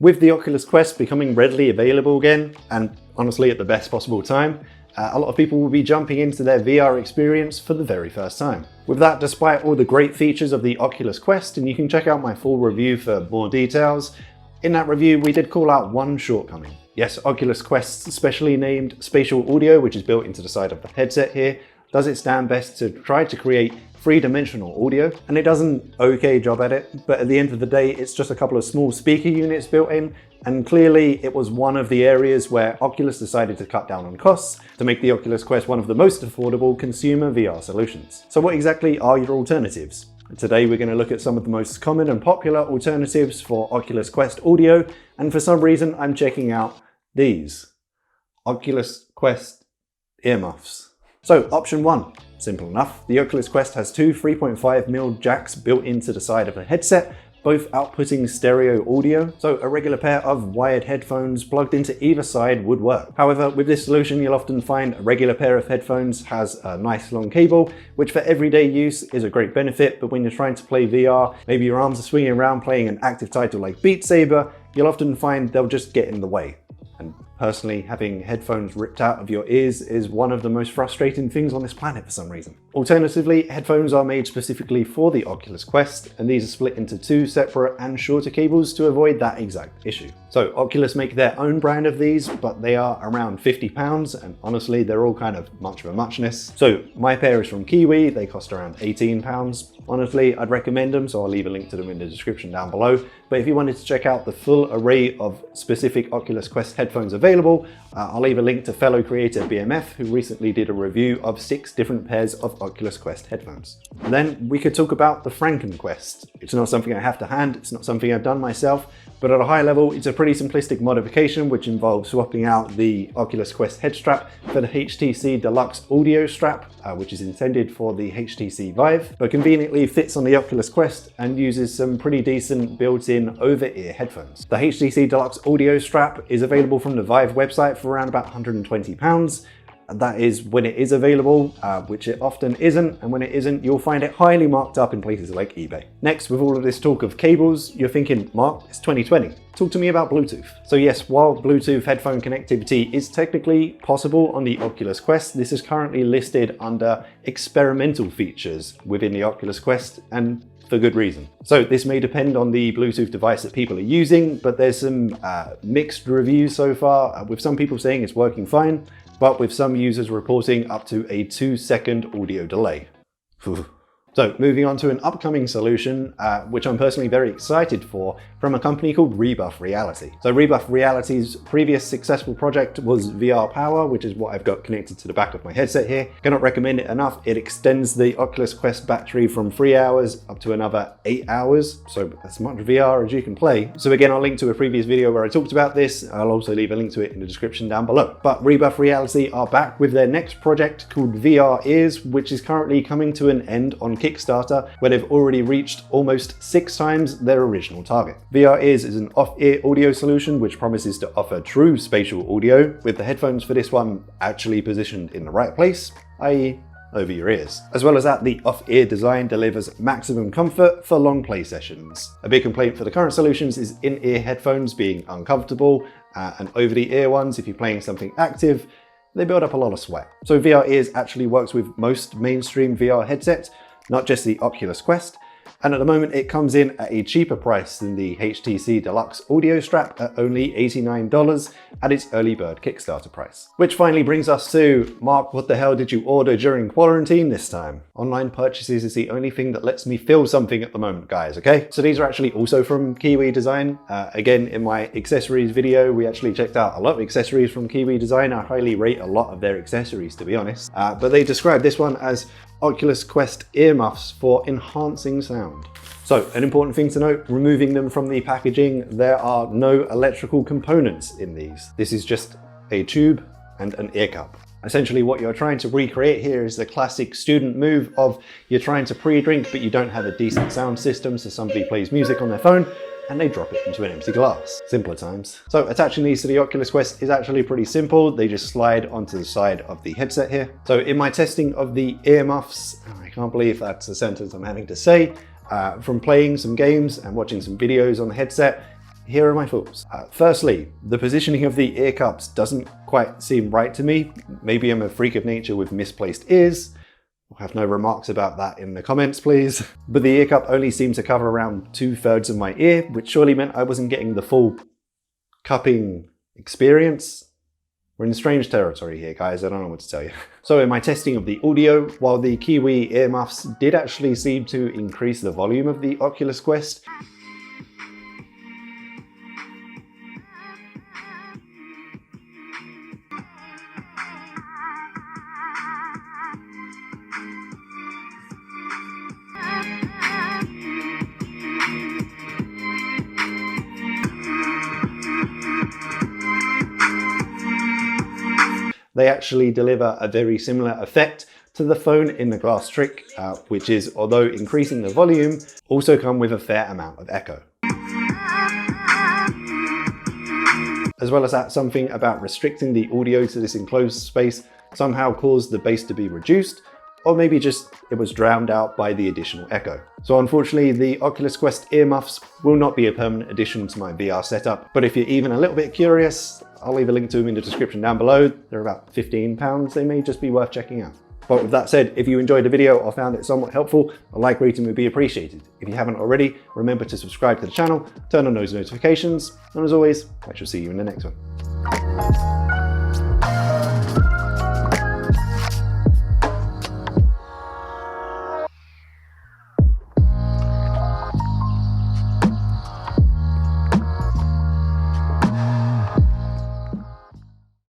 With the Oculus Quest becoming readily available again, and honestly at the best possible time, a lot of people will be jumping into their VR experience for the very first time. With that, despite all the great features of the Oculus Quest, and you can check out my full review for more details, in that review we did call out one shortcoming. Yes, Oculus Quest's specially named spatial audio, which is built into the side of the headset here, does its damn best to try to create three-dimensional audio, and it does an okay job at it, but at the end of the day it's just a couple of small speaker units built in, and clearly it was one of the areas where Oculus decided to cut down on costs to make the Oculus Quest one of the most affordable consumer VR solutions. So what exactly are your alternatives? Today we're going to look at some of the most common and popular alternatives for Oculus Quest audio, and for some reason I'm checking out these Oculus Quest earmuffs. So option 1, simple enough. The Oculus Quest has two 3.5mm jacks built into the side of the headset, both outputting stereo audio, so a regular pair of wired headphones plugged into either side would work. However, with this solution you'll often find a regular pair of headphones has a nice long cable, which for everyday use is a great benefit, but when you're trying to play VR, maybe your arms are swinging around playing an active title like Beat Saber, you'll often find they'll just get in the way. And personally, having headphones ripped out of your ears is one of the most frustrating things on this planet for some reason. Alternatively, headphones are made specifically for the Oculus Quest, and these are split into two separate and shorter cables to avoid that exact issue. So Oculus make their own brand of these, but they are around £50, and honestly they're all kind of much of a muchness. So my pair is from Kiwi, they cost around £18. Honestly, I'd recommend them, so I'll leave a link to them in the description down below. But if you wanted to check out the full array of specific Oculus Quest headphones available, I'll leave a link to fellow creator BMF, who recently did a review of 6 different pairs of Oculus Quest headphones. And then we could talk about the FrankenQuest. It's not something I have to hand, it's not something I've done myself, but at a high level, it's a pretty simplistic modification which involves swapping out the Oculus Quest head strap for the HTC Deluxe audio strap, which is intended for the HTC Vive, but conveniently fits on the Oculus Quest and uses some pretty decent built-in over-ear headphones. The HTC Deluxe audio strap is available from the Vive website for around about £120. And that is when it is available, which it often isn't, and when it isn't, you'll find it highly marked up in places like eBay. Next, with all of this talk of cables, you're thinking, Mark, it's 2020. Talk to me about Bluetooth. So yes, while Bluetooth headphone connectivity is technically possible on the Oculus Quest, this is currently listed under experimental features within the Oculus Quest, and for good reason. So this may depend on the Bluetooth device that people are using, but there's some mixed reviews so far, with some people saying it's working fine, but with some users reporting up to a 2-second audio delay. So moving on to an upcoming solution, which I'm personally very excited for, from a company called Rebuff Reality. So Rebuff Reality's previous successful project was VR Power, which is what I've got connected to the back of my headset here. Cannot recommend it enough. It extends the Oculus Quest battery from 3 hours up to another 8 hours, so as much VR as you can play. So again, I'll link to a previous video where I talked about this. I'll also leave a link to it in the description down below. But Rebuff Reality are back with their next project called VR Ears, which is currently coming to an end on Kickstarter, where they've already reached almost 6 times their original target. VR Ears is an off-ear audio solution which promises to offer true spatial audio, with the headphones for this one actually positioned in the right place, i.e. over your ears. As well as that, the off-ear design delivers maximum comfort for long play sessions. A big complaint for the current solutions is in-ear headphones being uncomfortable, and over-the-ear ones, if you're playing something active, they build up a lot of sweat. So VR Ears actually works with most mainstream VR headsets, not just the Oculus Quest, and at the moment it comes in at a cheaper price than the HTC Deluxe audio strap at only $89 at its early bird Kickstarter price. Which finally brings us to, Mark, what the hell did you order during quarantine this time? Online purchases is the only thing that lets me feel something at the moment, guys, okay? So these are actually also from Kiwi Design. Again, in my accessories video, we actually checked out a lot of accessories from Kiwi Design. I highly rate a lot of their accessories, to be honest. But they describe this one as Oculus Quest earmuffs for enhancing sound. So an important thing to note, removing them from the packaging, there are no electrical components in these. This is just a tube and an ear cup. Essentially what you're trying to recreate here is the classic student move of you're trying to pre-drink but you don't have a decent sound system, so somebody plays music on their phone and they drop it into an empty glass. Simpler times. So attaching these to the Oculus Quest is actually pretty simple. They just slide onto the side of the headset here. So in my testing of the earmuffs, I can't believe that's a sentence I'm having to say, from playing some games and watching some videos on the headset, Here are my thoughts. Firstly, the positioning of the ear cups doesn't quite seem right to me. Maybe I'm a freak of nature with misplaced ears. I'll have no remarks about that in the comments, please. But the ear cup only seemed to cover around 2/3 of my ear, which surely meant I wasn't getting the full cupping experience. We're in strange territory here, guys. I don't know what to tell you. So in my testing of the audio, while the Kiwi earmuffs did actually seem to increase the volume of the Oculus Quest, they actually deliver a very similar effect to the phone in the Glass Trick, which is, although increasing the volume, also come with a fair amount of echo. As well as that, something about restricting the audio to this enclosed space somehow caused the bass to be reduced, or maybe just it was drowned out by the additional echo. So unfortunately, the Oculus Quest earmuffs will not be a permanent addition to my VR setup, but if you're even a little bit curious, I'll leave a link to them in the description down below. They're about £15. They may just be worth checking out. But with that said, if you enjoyed the video or found it somewhat helpful, a like rating would be appreciated. If you haven't already, remember to subscribe to the channel, turn on those notifications, and as always, I shall see you in the next one.